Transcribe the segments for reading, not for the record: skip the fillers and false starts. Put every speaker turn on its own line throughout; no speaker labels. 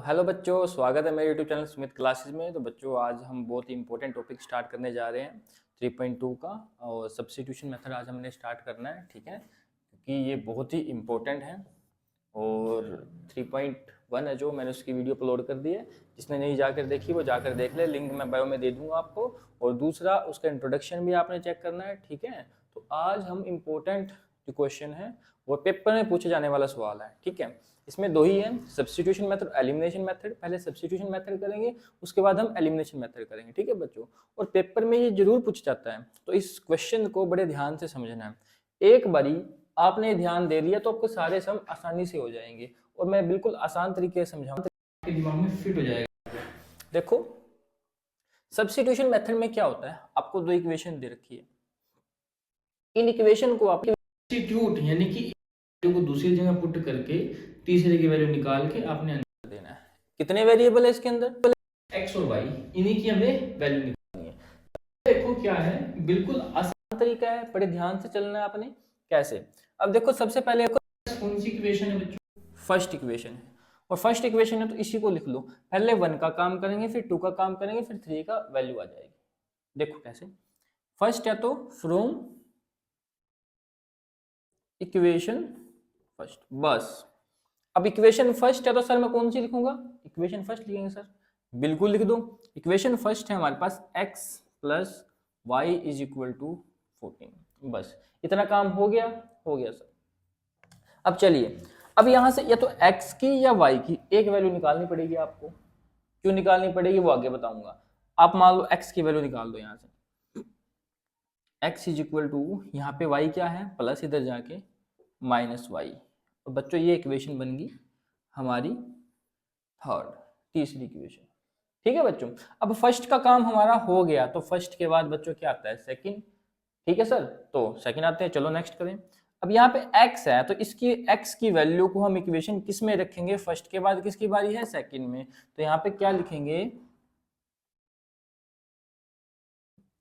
Hello बच्चों, स्वागत है मेरे यूट्यूब चैनल स्मिथ क्लासेस में। तो बच्चों आज हम बहुत ही इंपॉर्टेंट टॉपिक स्टार्ट करने जा रहे हैं 3.2 का, और सब्स्टिट्यूशन मेथड आज हमने स्टार्ट करना है, ठीक है, क्योंकि ये बहुत ही इंपॉर्टेंट है। और 3.1 है जो मैंने उसकी वीडियो अपलोड कर दी है, जिसने नहीं जाकर देखी वो जाकर देख ले, लिंक मैं बायो में दे दूंगा आपको। और दूसरा उसका इंट्रोडक्शन भी आपने चेक करना है, ठीक है। तो आज हम इम्पोर्टेंट जो क्वेश्चन है वो पेपर में पूछे जाने वाला सवाल है, ठीक है। इसमें दो ही है, सब्स्टिट्यूशन मेथड, एलिमिनेशन मेथड। पहले सब्स्टिट्यूशन मेथड करेंगे, उसके बाद हम एलिमिनेशन मेथड करेंगे, ठीक है बच्चों। और पेपर में ये जरूर पूछ जाता है, तो इस क्वेश्चन को बड़े ध्यान से समझना है। एक बारी आपने ध्यान दे दिया तो आपको सारे सम आसानी से हो जाएंगे, और मैं बिल्कुल आसान तरीके से समझाऊंगा, आपके दिमाग में फिट हो जाएगा। देखो, सब्स्टिट्यूशन मेथड में क्या होता है, आपको दो इक्वेशन दे रखी है, इन इक्वेशन को आप सब्स्टिट्यूट यानी कि को दूसरी जगह पुट करके तीसरे की वैल्यू निकाल के आपने आंसर देना है। कितने वेरिएबल है इसके अंदर? एक्स और वाई, इन्हीं की हमें वैल्यू निकालनी है। देखो क्या है, बिल्कुल आसान तरीका है, बड़े ध्यान से चलना है आपने। कैसे? अब देखो, सबसे पहले कौन सी इक्वेशन है बच्चों? फर्स्ट इक्वेशन है, और फर्स्ट इक्वेशन है तो इसी को लिख लो। पहले 1 का काम करेंगे, फिर 2 का काम करेंगे, फिर 3 का वैल्यू आ जाएगी। देखो कैसे, फर्स्ट है तो फ्रॉम इक्वेशन फर्स्ट, बस। अब इक्वेशन फर्स्ट है तो सर मैं कौन सी लिखूंगा? इक्वेशन फर्स्ट लिखेंगे सर, बिल्कुल लिख दो। इक्वेशन फर्स्ट है हमारे पास x plus y is equal to 14, बस इतना काम हो गया। हो गया सर। अब चलिए, अब यहां से या तो x की या y की एक वैल्यू निकालनी पड़ेगी आपको। क्यों निकालनी पड़ेगी वो आगे बताऊंगा। आप मान लो x की वैल्यू निकाल दो यहां से, x इज इक्वल टू, यहाँ पे y क्या है, प्लस इधर जाके माइनस वाई। और बच्चों ये इक्वेशन बन गई हमारी थर्ड, तीसरी इक्वेशन, ठीक है बच्चों। अब फर्स्ट का काम हमारा हो गया, तो फर्स्ट के बाद बच्चों क्या आता है? सेकंड, ठीक है सर। तो सेकंड आते हैं, चलो नेक्स्ट करें। अब यहाँ पे x है तो इसकी x की वैल्यू को हम इक्वेशन किस में रखेंगे? फर्स्ट के बाद किसकी बारी है? सेकंड में। तो यहाँ पे क्या लिखेंगे?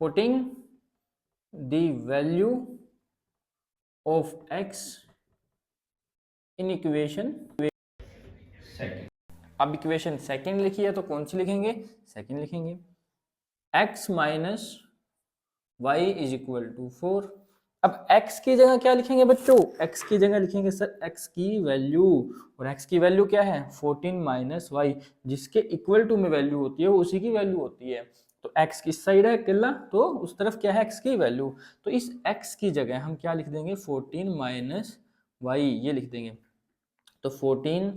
Putting the value of x in equation second. अब इक्वेशन सेकंड लिखी है तो कौन सी लिखेंगे? सेकंड लिखेंगे। x minus y is equal to 4। अब x की जगह क्या लिखेंगे बच्चों? x की जगह लिखेंगे सर x की वैल्यू, और x की वैल्यू क्या है? 14 माइनस वाई, जिसके इक्वल टू में वैल्यू होती है वो उसी की वैल्यू होती है। तो x किस साइड है किला, तो उस तरफ क्या है? x की वैल्यू। तो इस x की जगह हम क्या लिख देंगे? 14 माइनस वाई, ये लिख देंगे। तो 14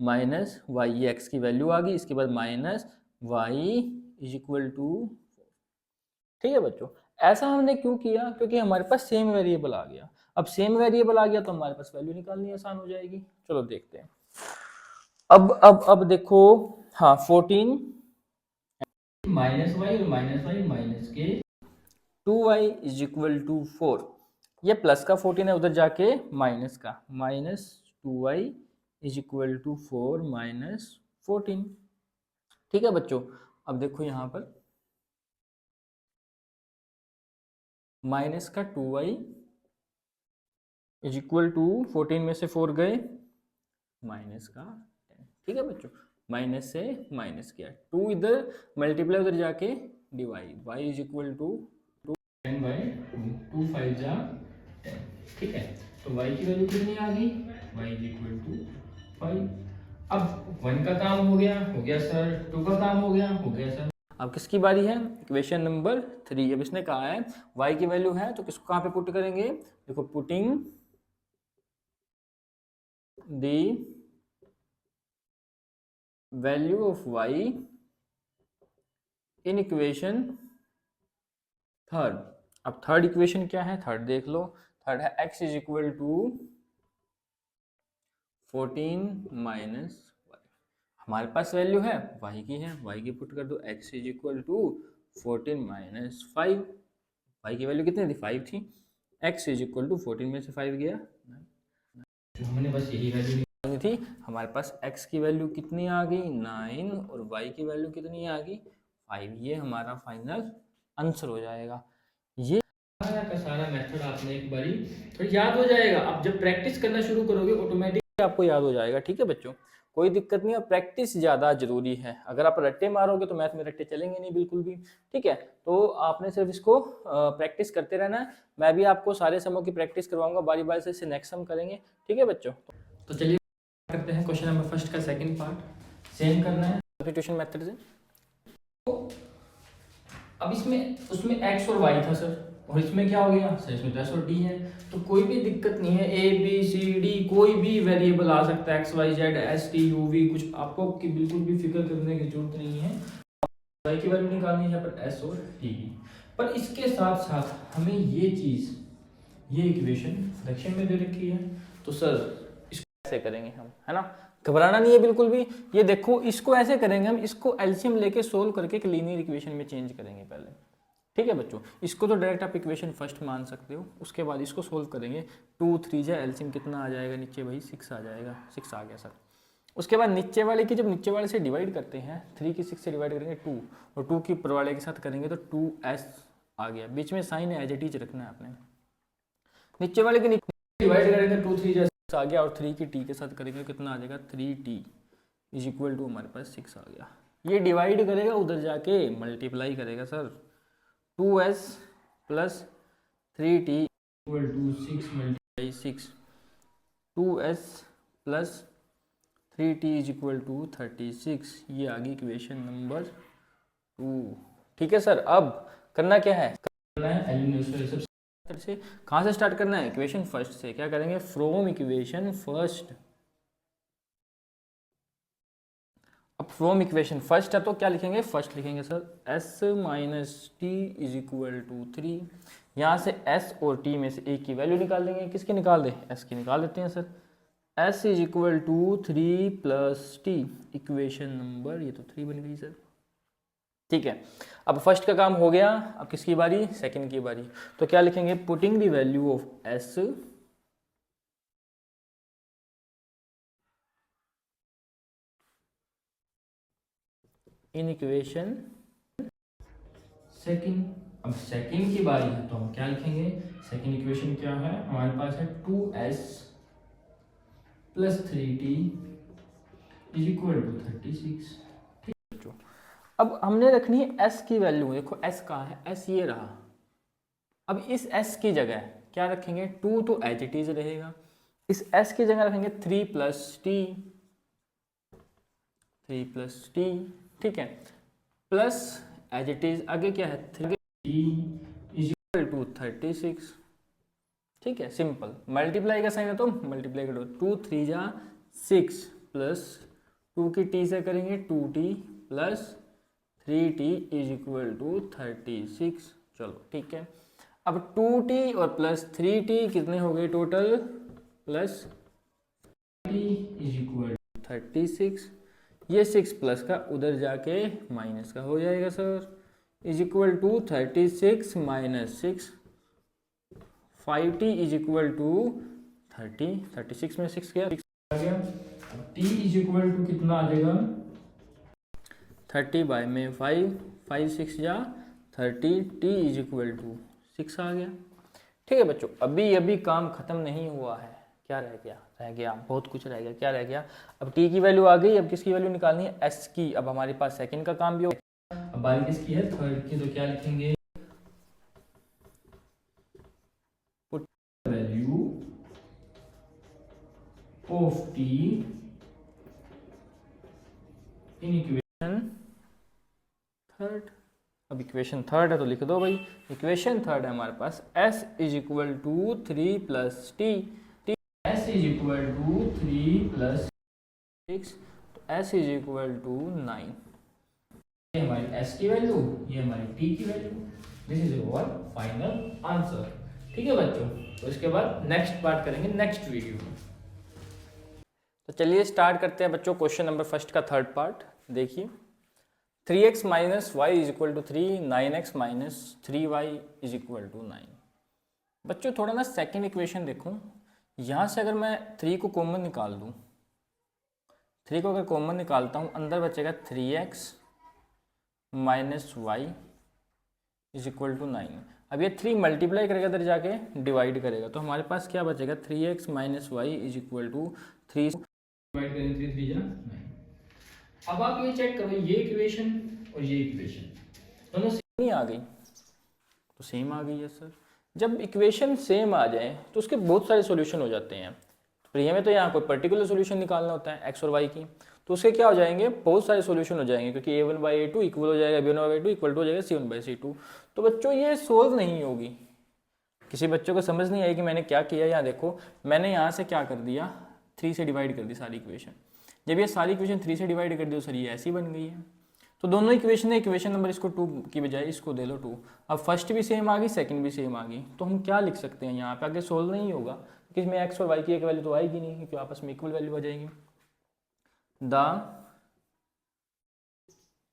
माइनस वाई, ये एक्स की वैल्यू आ गई। इसके बाद minus y is equal to, ठीक है बच्चों। ऐसा हमने क्यों किया? क्योंकि हमारे पास सेम वेरिएबल आ गया। अब सेम वेरिएबल आ गया तो हमारे पास वैल्यू निकालनी आसान हो जाएगी। चलो देखते हैं। अब देखो, हाँ 14 माइनस वाई और माइनस वाई माइनस के 2y इज इक्वल टू 4। ये प्लस का 14 है, उधर जाके माइनस का, minus 2y is equal to 4 minus 14, ठीक है बच्चों। अब देखो यहाँ पर माइनस का 2y इज इक्वल टू 14 में से 4 गए, माइनस का 10, ठीक है बच्चों। माइनस से माइनस किया, 2 इधर मल्टीप्लाई, उधर जाके divide, y is equal to 10 by 2 5 जा 10, ठीक है। तो y की वैल्यू कितनी आ गई? y is equal to 5। अब 1 का काम हो गया सर। 2 का काम हो गया सर। अब किसकी बारी है? Equation number 3। अब इसने कहा है y की वैल्यू है तो किसको कहाँ पे पुट करेंगे? देखो, putting the value of y in equation third. अब थर्ड इक्वेशन क्या है? थर्ड देख लो। थर्ड है x is equal to 14 minus y. हमारे पास वैल्यू है y की, है y की पुट कर दो, x is equal to 14 minus 5। y की वैल्यू कितनी थी? 5 थी। x इज इक्वल टू 14 में से 5 गया, तो हमने बस यही वैल्यू निकालनी थी। हमारे पास x की वैल्यू कितनी आ गई? 9, और y की वैल्यू कितनी आ गई? 5। ये हमारा फाइनल आंसर हो जाएगा। ये सारा का सारा मेथड आपने एक बारी थोड़ी याद हो जाएगा। आप जब प्रैक्टिस करना शुरू करोगे ऑटोमेटिक आपको याद हो जाएगा, ठीक है बच्चों। कोई दिक्कत नहीं है, प्रैक्टिस ज़्यादा जरूरी है। अगर आप रट्टे मारोगे तो मैथ में रट्टे चलेंगे नहीं बिल्कुल भी, ठीक है। तो आपने सिर्फ इसको प्रैक्टिस करते रहना है। मैं भी आपको सारे समों की प्रैक्टिस करवाऊंगा बारी बारी से, इससे नेक्स्ट सम करेंगे, ठीक है बच्चों। तो चलिए करते हैं क्वेश्चन नंबर फर्स्ट का सेकंड पार्ट। सेम करना है सब्स्टिट्यूशन मेथड से। तो अब इसमें उसमें x और y था सर, और इसमें क्या हो गया सर, इसमें तो s और t है। तो कोई भी दिक्कत नहीं है, a b c d कोई भी वेरिएबल आ सकता है, x y z s t u v, कुछ आपको की बिल्कुल भी फिक्र करने की जरूरत नहीं है। y की वैल्यू निकालनी है यहाँ पर s और t की। पर इसके साथ साथ हमें ये चीज, ये इक्वेशन फ्रैक्शन में दे रखी है, तो सर इसको ऐसे करेंगे हम, है ना, घबराना नहीं है बिल्कुल भी। ये देखो इसको ऐसे करेंगे हम, इसको एलसीएम लेके सोल्व करके एक लीनियर इक्वेशन में चेंज करेंगे पहले, ठीक है बच्चों। इसको तो डायरेक्ट आप इक्वेशन फर्स्ट मान सकते हो, उसके बाद इसको सोल्व करेंगे। 2 3 जा एलसीएम कितना आ जाएगा नीचे भाई, 6 आ जाएगा, 6 आ गया सर। उसके बाद नीचे वाले की, जब नीचे वाले से डिवाइड करते हैं, 3 की 6 से डिवाइड करेंगे 2, और 2 की ऊपर वाले के साथ करेंगे तो 2s आ गया। बीच में साइन एज इट इज रखना है आपने। नीचे वाले के नीचे डिवाइड करेंगे 2 3 जा 6 आ गया, और 3 की t के साथ करेंगे कितना आ जाएगा, 3t इज इक्वल टू हमारे पास 6 आ गया। ये डिवाइड करेगा, उधर जाके मल्टीप्लाई करेगा sir, 2s plus 3t equal to 6 multiply 6, 2s plus 3t is equal to 36। ये आ गई इक्वेशन नंबर 2, ठीक है सर। अब करना क्या है, करना है एलिमिनेशन से। कहाँ से स्टार्ट करना है, इक्वेशन फर्स्ट से। क्या करेंगे, फ्रॉम इक्वेशन फर्स्ट। अब फ्रॉम इक्वेशन फर्स्ट है तो क्या लिखेंगे, फर्स्ट लिखेंगे sir, s minus t is equal to 3। यहाँ से s और t में से एक की वैल्यू निकाल देंगे। किसकी निकाल दें, s की निकाल देते हैं sir. s is equal to 3 plus t, equation number ये तो 3 बन गई सर, ठीक है। अब फर्स्ट का काम हो गया, अब किसकी बारी, सेकंड की बारी। तो क्या लिखेंगे, putting the value of s in equation second. अब सेकंड की बारी है तो हम क्या लिखेंगे, सेकंड इक्वेशन क्या है हमारे पास है, 2s plus 3t is equal to 36। अब हमने रखनी है s की वैल्यू। देखो s कहाँ है, s ये रहा। अब इस s की जगह क्या रखेंगे, 2 तो एज इट इज रहेगा, इस s की जगह रखेंगे 3 प्लस टी, 3 प्लस टी, ठीक है, प्लस एज इट इज आगे क्या है, 3 इज इक्वल टू 36, ठीक है। सिंपल मल्टीप्लाई का साइन है तो मल्टीप्लाई करो, 2 3 जा 6 प्लस 2 की t से करेंगे 2t plus 3t is equal to 36। चलो ठीक है। अब 2t और प्लस 3t कितने हो गए total, plus t is equal to 36। ये 6 प्लस का उधर जाके माइनस का हो जाएगा sir, is equal to 36 minus 6, 5t is equal to 30, 36 में 6 गया, 6 आ गया। अब t इज इक्वल टू कितना आ जाएगा, 30 बाय में 5, 5 6 या 30, t इज इक्वल टू 6 आ गया, ठीक है बच्चों। अभी काम खत्म नहीं हुआ है, क्या रह गया, रह गया बहुत कुछ रह गया। क्या रह गया, अब t की वैल्यू आ गई, अब किसकी वैल्यू निकालनी है, s की। अब हमारे पास सेकंड का काम भी हो गया, अब बारी किसकी है, थर्ड की। तो क्या लिखेंगे, value of t in equation third. अब इक्वेशन थर्ड है तो लिख दो भाई, इक्वेशन थर्ड है हमारे पास s is equal to 3 plus t, s is equal to 3 plus 6, तो s इज इक्वल टू 9। ये हमारी s की वैल्यू, ये हमारी t की वैल्यू, this is our final answer, ठीक है बच्चों। तो इसके बाद नेक्स्ट पार्ट करेंगे नेक्स्ट वीडियो में। तो चलिए स्टार्ट करते हैं बच्चों क्वेश्चन नंबर फर्स्ट का थर्ड पार्ट। देखिए 3x minus y is equal to 3, 9x minus 3y is equal to 9। बच्चों थोड़ा ना सेकंड इक्वेशन देखो, यहाँ से अगर मैं 3 को कॉमन निकाल दूँ, 3 को अगर कॉमन निकालता हूँ, अंदर बचेगा 3x minus y is equal to 9। अब ये 3 मल्टीप्लाई करेगा, इधर जाके डिवाइड करेगा, तो हमारे पास क्या बचेगा, 3x minus y is equal to 3 divide करें 3 3 जा 9। अब आप ये चेक करो, ये इक्वेशन और ये इक्वेशन दोनों सेम ही आ गई, तो सेम आ गई है सर। जब इक्वेशन सेम आ जाए तो उसके बहुत सारे सॉल्यूशन हो जाते हैं। तो हमें तो यहाँ कोई पर्टिकुलर सॉल्यूशन निकालना होता है एक्स और वाई की, तो उसके क्या हो जाएंगे, बहुत सारे सॉल्यूशन हो जाएंगे, क्योंकि a1/a2 इक्वल हो जाएगा b1/a2 इक्वल टू हो जाएगा c1/c2। तो बच्चों ये सोल्व नहीं होगी। किसी बच्चों को समझ नहीं आई कि मैंने क्या किया, यहाँ देखो मैंने यहाँ से क्या कर दिया, 3 से डिवाइड कर दी सारी इक्वेशन। जब ये सारी इक्वेशन 3 से डिवाइड कर दी तो सर ये ऐसी बन गई है। तो दोनों इक्वेशन है, इक्वेशन नंबर इसको 2 की बजाय इसको दे लो 2। अब फर्स्ट भी सेम आ गई, सेकंड भी सेम आ गई, तो हम क्या लिख सकते हैं यहाँ पे, आगे सोल्व नहीं होगा क्योंकि इसमें एक्स और वाई की एक वैल्यू तो आएगी नहीं, क्योंकि आपस में इक्वल वैल्यू आ जाएगी। The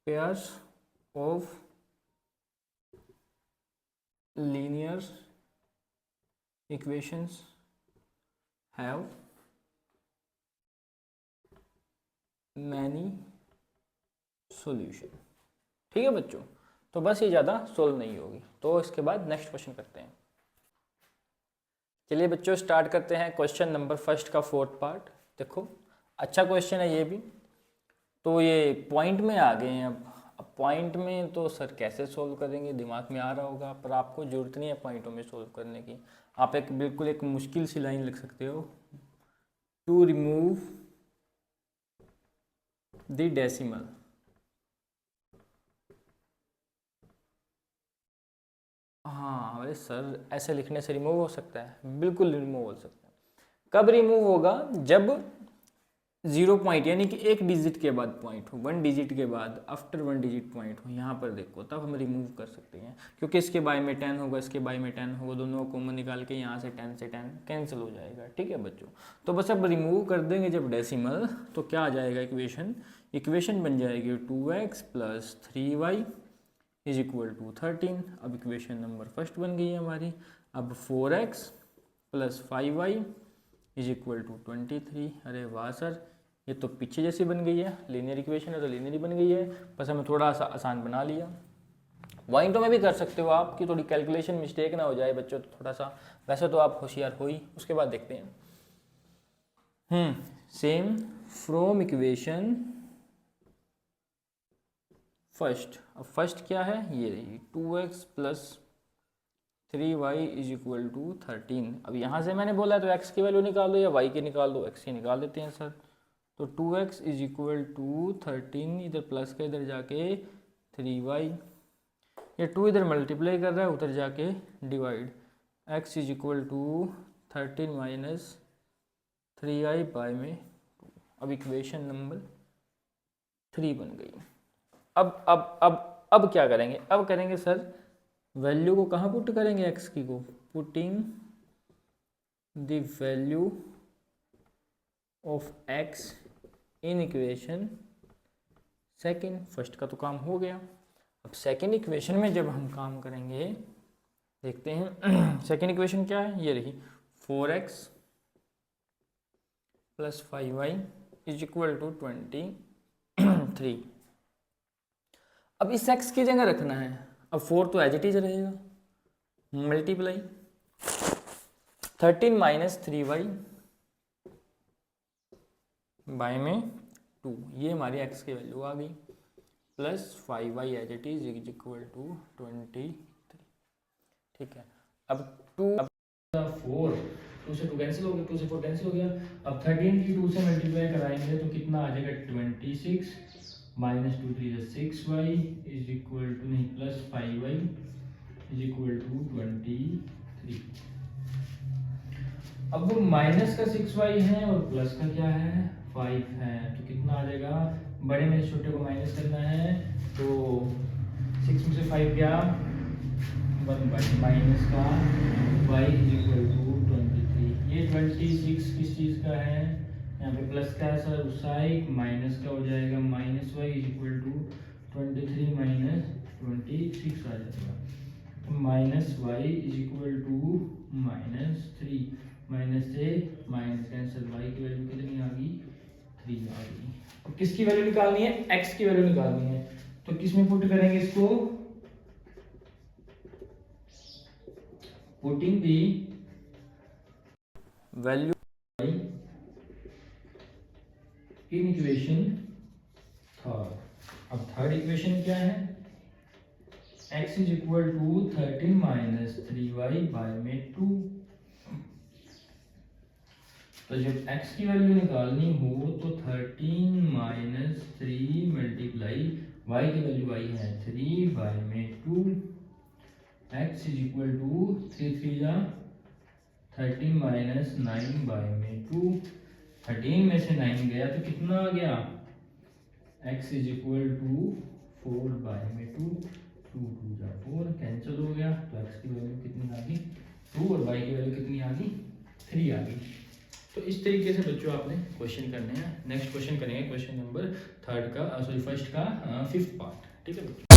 pairs of linear equations have many solution. ठीक है बच्चों, तो बस ये ज़्यादा सोल्व नहीं होगी। तो इसके बाद नेक्स्ट क्वेश्चन करते हैं। चलिए बच्चों स्टार्ट करते हैं क्वेश्चन नंबर फर्स्ट का 4th पार्ट। देखो अच्छा क्वेश्चन है ये भी, तो ये पॉइंट में आ गए हैं। अब पॉइंट में तो सर कैसे सोल्व करेंगे, दिमाग में आ रहा होगा, पर आपको ज़रूरत नहीं है पॉइंटों में सोल्व करने की। आप एक बिल्कुल एक मुश्किल सी लाइन लिख सकते हो, टू रिमूव द डेसिमल। हाँ अरे सर ऐसे लिखने से रिमूव हो सकता है, बिल्कुल रिमूव हो सकता है। कब रिमूव होगा, जब 0 पॉइंट यानी कि 1 डिजिट के बाद पॉइंट हो, 1 डिजिट के बाद आफ्टर 1 डिजिट पॉइंट हो, यहाँ पर देखो तब हम रिमूव कर सकते हैं। क्योंकि इसके बाय में 10 होगा, इसके बाय में 10 होगा, दोनों को कॉमन निकाल के यहाँ से 10 से 10 कैंसिल हो जाएगा। ठीक है बच्चों, तो बस अब रिमूव कर देंगे जब डेसिमल, तो क्या आ जाएगा इक्वेशन बन जाएगी 2x + 3y is equal to 13। अब इक्वेशन नंबर फर्स्ट बन गई है हमारी। अब 4x + 5y is equal to 23। अरे वाह सर, ये तो पीछे जैसी बन गई है, लीनियर इक्वेशन है तो लीनियर ही बन गई है, बस हमें थोड़ा सा आसान बना लिया। पॉइंटों में भी कर सकते हो आप, कि थोड़ी कैलकुलेशन मिस्टेक ना हो जाए बच्चों, तो थोड़ा सा, वैसे तो आप होशियार हो ही। उसके बाद देखते हैं सेम फ्रॉम इक्वेशन फर्स्ट। अब फर्स्ट क्या है, ये रही 2x + 3y is equal to 13। अब यहाँ से मैंने बोला तो x की वैल्यू निकाल दो या y की निकाल दो, x की निकाल देते हैं सर। तो 2x इज इक्वल टू 13, इधर प्लस का इधर जाके 3y, ये 2 इधर मल्टीप्लाई कर रहा है, उधर जाके divide, x is equal to 13 - 3i by में 2। अब इक्वेशन नंबर 3 बन गई। अब क्या करेंगे, अब करेंगे सर वैल्यू को कहाँ पुट करेंगे, x की को, putting the value of x in equation second. First का तो काम हो गया, अब सेकंड इक्वेशन में जब हम काम करेंगे देखते हैं। सेकंड इक्वेशन क्या है, ये रही 4x + 5y is equal to 23। अब इस x की जगह रखना है, अब 4 तो एज इट इज रहेगा, मल्टीप्लाई 13 - 3y बाय में 2, ये हमारी x की वैल्यू आ गई, plus 5y as it is equal to 23। ठीक है, अब 4 2 से 2 कैंसिल हो गया, 2 से 4 कैंसिल हो गया। अब 13 की 2 से मल्टीप्लाई कराएंगे तो कितना आ जाएगा, 26 - 2 3 6y इज इक्वल टू नहीं plus 5y is equal to 23। अब वो माइनस का 6y है और प्लस का क्या है 5 है, तो कितना आ जाएगा, बड़े में छोटे को माइनस करना है, तो 6 में से 5 गया 1 माइनस का y इज इक्वल टू 23। ये 26 किस चीज़ का है, यहाँ पे प्लस का है सर, साइड माइनस का हो जाएगा, -y इज इक्वल टू 23 - 26 आ जाएगा। -y is equal to -3, minus से माइनस कैंसिल, y की वैल्यू कितनी आ गई 3 आ गई। अब किसकी वैल्यू निकालनी है, x की वैल्यू निकालनी है, तो किस में पुट करेंगे इसको, putting the value in equation third. अब थर्ड इक्वेशन क्या है, x is equal to 13 minus 3y by में 2। तो जब x की वैल्यू निकालनी हो तो 13 माइनस 3 मल्टीप्लाई y की वैल्यू आई है 3 बाय में 2, x इज इक्वल टू 3 3 जा 13 माइनस 9 बाय में 2। 13 में से 9 गया तो कितना आ गया, x is equal to 4 by में 2, 2 2 जा 4 कैंसिल हो गया, तो x की वैल्यू कितनी आ गई 2 और y की वैल्यू कितनी आ गई 3 आ गई। तो इस तरीके से बच्चों आपने क्वेश्चन करने हैं। नेक्स्ट क्वेश्चन करेंगे क्वेश्चन नंबर थर्ड का, सॉरी फर्स्ट का फिफ्थ पार्ट, ठीक है बच्चों।